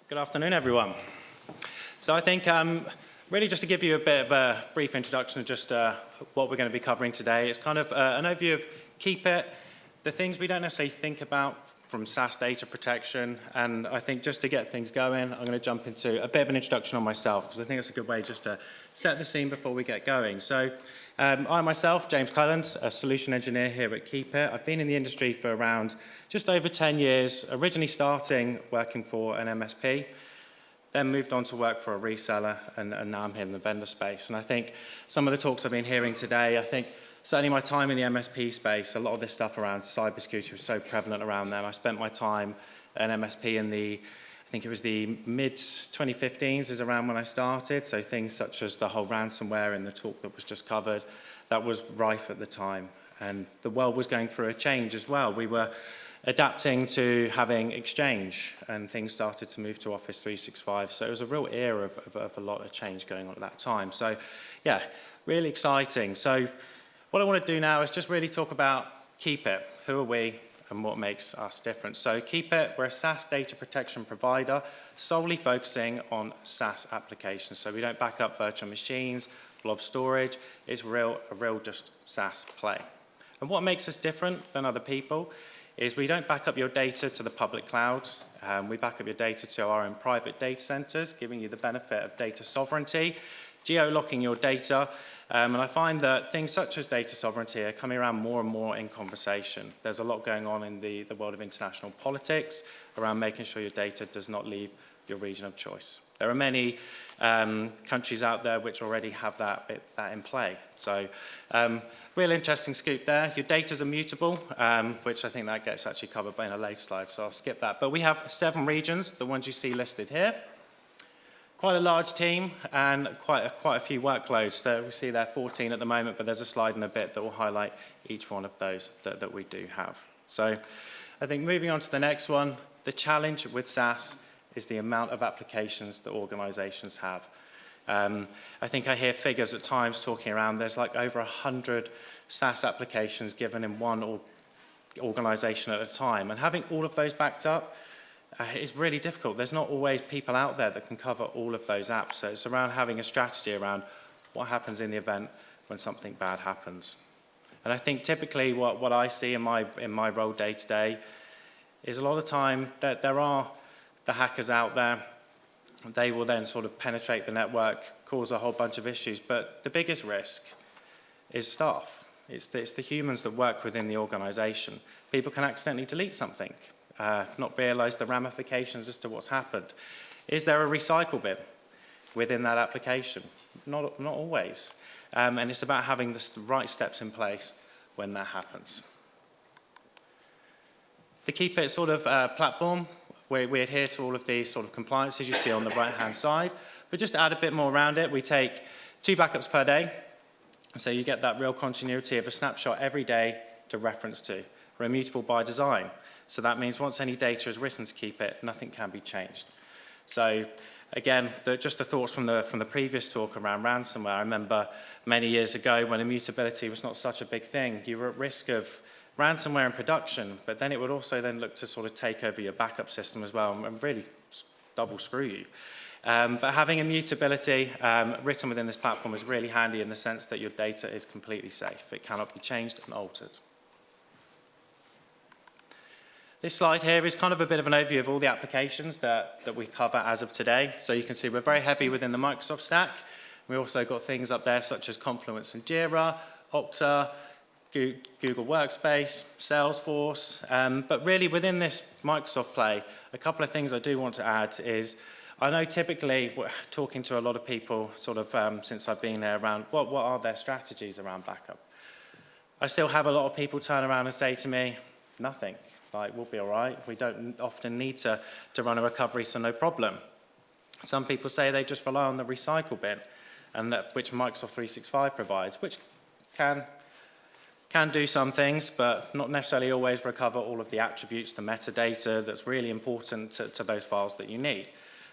Good afternoon, everyone. So I think really just to give you a bit of a brief introduction of just what we're going to be covering today. It's kind of an overview of KeepIt, the things we don't necessarily think about from SaaS data protection, and I think just to get things going, I'm going to jump into a bit of an introduction on myself, because I think it's a good way just to set the scene before we get going. So I myself, James Clelland, a solution engineer here at KeepIt. I've been in the industry for around just over 10 years, originally starting working for an MSP, then moved on to work for a reseller, and now I'm here in the vendor space. And I think some of the talks I've been hearing today, I think certainly my time in the MSP space, a lot of this stuff around cybersecurity was so prevalent around them. I spent my time at an MSP in I think it was the mid-2015s is around when I started. So things such as the whole ransomware in the talk that was just covered, that was rife at the time. And the world was going through a change as well. We were adapting to having Exchange, and things started to move to Office 365. So it was a real era of a lot of change going on at that time. So yeah, really exciting. So what I want to do now is just really talk about KeepIt. Who are we and what makes us different? So KeepIt, we're a SaaS data protection provider solely focusing on SaaS applications. So we don't back up virtual machines, blob storage. It's a real just SaaS play. And what makes us different than other people is we don't back up your data to the public cloud. We back up your data to our own private data centers, giving you the benefit of data sovereignty, geo-locking your data. And I find that things such as data sovereignty are coming around more and more in conversation. There's a lot going on in the world of international politics around making sure your data does not leave your region of choice. There are many countries out there which already have that in play. So real interesting scoop there. Your data's immutable, which I think that gets actually covered by in a later slide, so I'll skip that. But we have 7 regions, the ones you see listed here. Quite a large team and quite a few workloads. So we see there 14 at the moment, but there's a slide in a bit that will highlight each one of those that we do have. So I think moving on to the next one, the challenge with SaaS is the amount of applications that organizations have. I think I hear figures at times talking around, there's like over 100 SaaS applications given in one organization at a time. And having all of those backed up, it's really difficult. There's not always people out there that can cover all of those apps. So it's around having a strategy around what happens in the event when something bad happens. And I think typically what I see in my role day to day is a lot of the time that there are the hackers out there. They will then sort of penetrate the network, cause a whole bunch of issues. But the biggest risk is staff. It's the humans that work within the organization. People can accidentally delete something. Not realize the ramifications as to what's happened. Is there a recycle bin within that application? Not always. And it's about having the right steps in place when that happens. The KeepIt sort of platform, we adhere to all of these sort of compliances you see on the right-hand side. But just to add a bit more around it, we take 2 backups per day. So you get that real continuity of a snapshot every day to reference to. We're immutable by design. So that means once any data is written to KeepIt, nothing can be changed. So again, just the thoughts from the previous talk around ransomware. I remember many years ago when immutability was not such a big thing, you were at risk of ransomware in production, but then it would also then look to sort of take over your backup system as well and really double screw you. But having immutability written within this platform is really handy in the sense that your data is completely safe. It cannot be changed and altered. This slide here is kind of a bit of an overview of all the applications that we cover as of today. So you can see we're very heavy within the Microsoft stack. We also got things up there such as Confluence and Jira, Okta, Google Workspace, Salesforce. But really within this Microsoft play, a couple of things I do want to add is, I know typically talking to a lot of people sort of since I've been there around what are their strategies around backup. I still have a lot of people turn around and say to me, nothing. Like, we'll be all right. We don't often need to run a recovery, so no problem. Some people say they just rely on the recycle bin, and which Microsoft 365 provides, which can do some things, but not necessarily always recover all of the attributes, the metadata that's really important to those files that you need.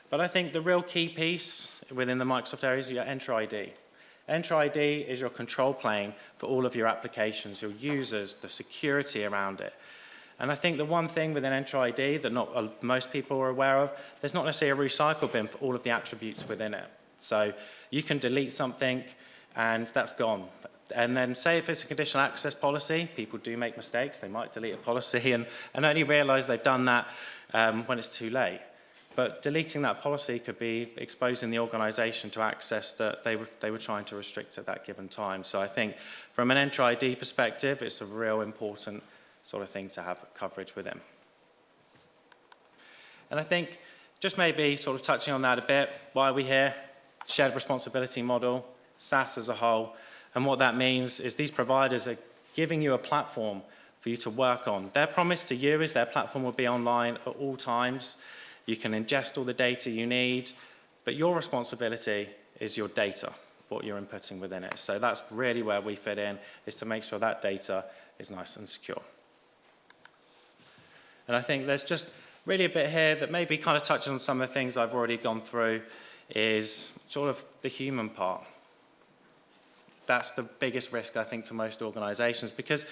But I think the real key piece within the Microsoft area is your Enter ID. Enter ID is your control plane for all of your applications, your users, the security around it. And I think the one thing with an Enter ID that not most people are aware of, there's not necessarily a recycle bin for all of the attributes within it. So you can delete something and that's gone. And then say if it's a conditional access policy, people do make mistakes. They might delete a policy and only realize they've done that when it's too late. But deleting that policy could be exposing the organization to access that they were trying to restrict at that given time. So I think from an Enter ID perspective, it's a real important sort of thing to have coverage within. And I think just maybe sort of touching on that a bit, why are we here? Shared responsibility model, SaaS as a whole, and what that means is these providers are giving you a platform for you to work on. Their promise to you is their platform will be online at all times. You can ingest all the data you need, but your responsibility is your data, what you're inputting within it. So that's really where we fit in, is to make sure that data is nice and secure. And I think there's just really a bit here that maybe kind of touches on some of the things I've already gone through, is sort of the human part. That's the biggest risk, I think, to most organizations, because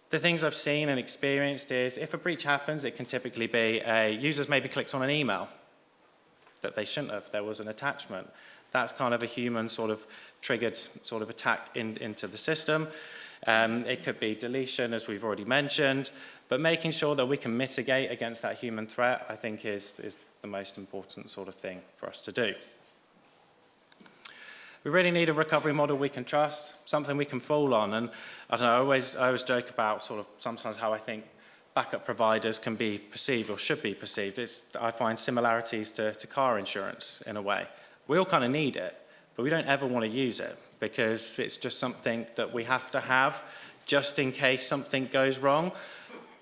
the things I've seen and experienced is if a breach happens, it can typically be users maybe clicked on an email that they shouldn't have. There was an attachment. That's kind of a human sort of triggered sort of attack into the system. It could be deletion, as we've already mentioned, but making sure that we can mitigate against that human threat, I think, is the most important sort of thing for us to do. We really need a recovery model we can trust, something we can fall on. And I don't know, I always joke about sort of sometimes how I think backup providers can be perceived or should be perceived. I find similarities to car insurance in a way. We all kind of need it, but we don't ever want to use it because it's just something that we have to have just in case something goes wrong.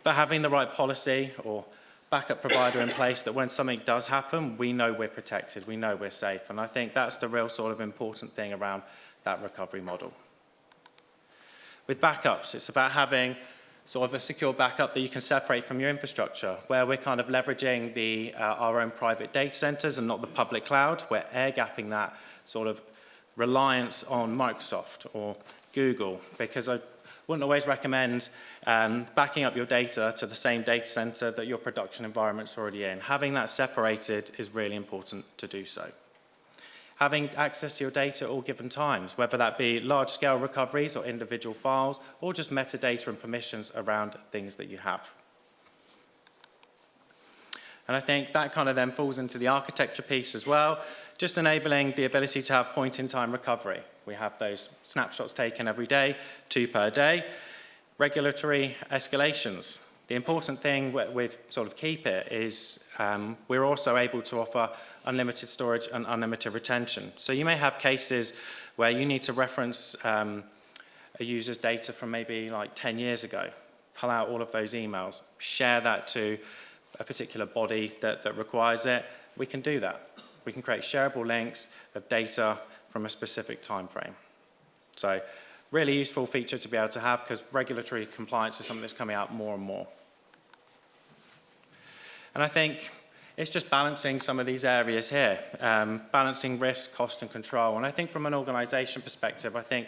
But having the right policy or backup provider in place that when something does happen, we know we're protected, we know we're safe. And I think that's the real sort of important thing around that recovery model. With backups, it's about having sort of a secure backup that you can separate from your infrastructure, where we're kind of leveraging our own private data centers and not the public cloud. We're air-gapping that sort of reliance on Microsoft or Google, because I wouldn't always recommend backing up your data to the same data center that your production environment's already in. Having that separated is really important to do so. Having access to your data at all given times, whether that be large-scale recoveries or individual files, or just metadata and permissions around things that you have. And I think that kind of then falls into the architecture piece as well, just enabling the ability to have point-in-time recovery. We have those snapshots taken every day, 2 per day. Regulatory escalations. The important thing with sort of KeepIt is we're also able to offer unlimited storage and unlimited retention. So you may have cases where you need to reference a user's data from maybe like 10 years ago, pull out all of those emails, share that to a particular body that requires it. We can do that. We can create shareable links of data from a specific time frame. So really useful feature to be able to have, because regulatory compliance is something that's coming out more and more. And I think it's just balancing some of these areas here, balancing risk, cost, and control. And I think from an organization perspective, I think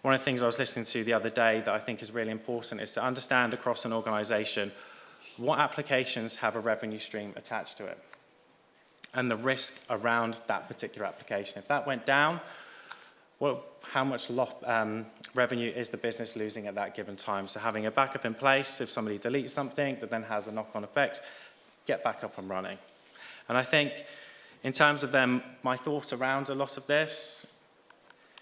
one of the things I was listening to the other day that I think is really important is to understand across an organization what applications have a revenue stream attached to it and the risk around that particular application. If that went down, well, how much revenue is the business losing at that given time? So having a backup in place, if somebody deletes something that then has a knock-on effect, get back up and running. And I think in terms of my thoughts around a lot of this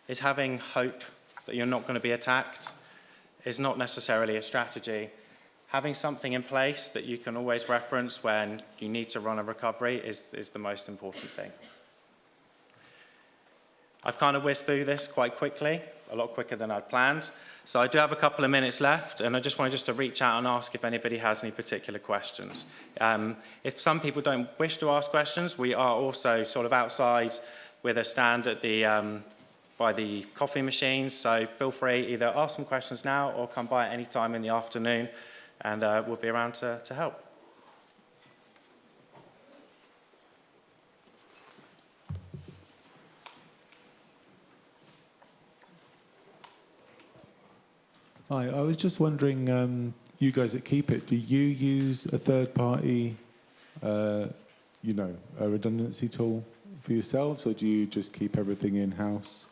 is having hope that you're not going to be attacked is not necessarily a strategy. Having something in place that you can always reference when you need to run a recovery is the most important thing. I've kind of whizzed through this quite quickly, a lot quicker than I'd planned. So I do have a couple of minutes left, and I just wanted to reach out and ask if anybody has any particular questions. If some people don't wish to ask questions, we are also sort of outside with a stand at by the coffee machines. So feel free, either ask some questions now or come by at any time in the afternoon, and we'll be around to help. Hi, I was just wondering, you guys at KeepIt, do you use a third-party, a redundancy tool for yourselves, or do you just keep everything in-house?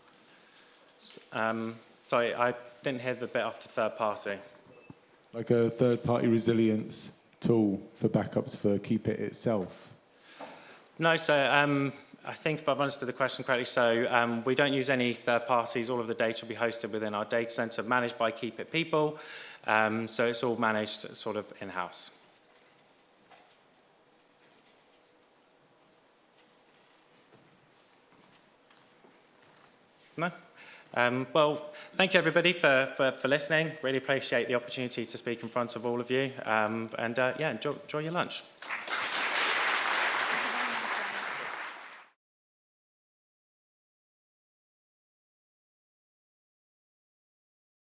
Sorry, I didn't hear the bit after third party. Like a third-party resilience tool for backups for KeepIt itself? No, so I think if I've understood the question correctly, so we don't use any third parties. All of the data will be hosted within our data center, managed by KeepIt people. So it's all managed sort of in-house. No? Well, thank you everybody for listening. Really appreciate the opportunity to speak in front of all of you. Yeah, enjoy your lunch.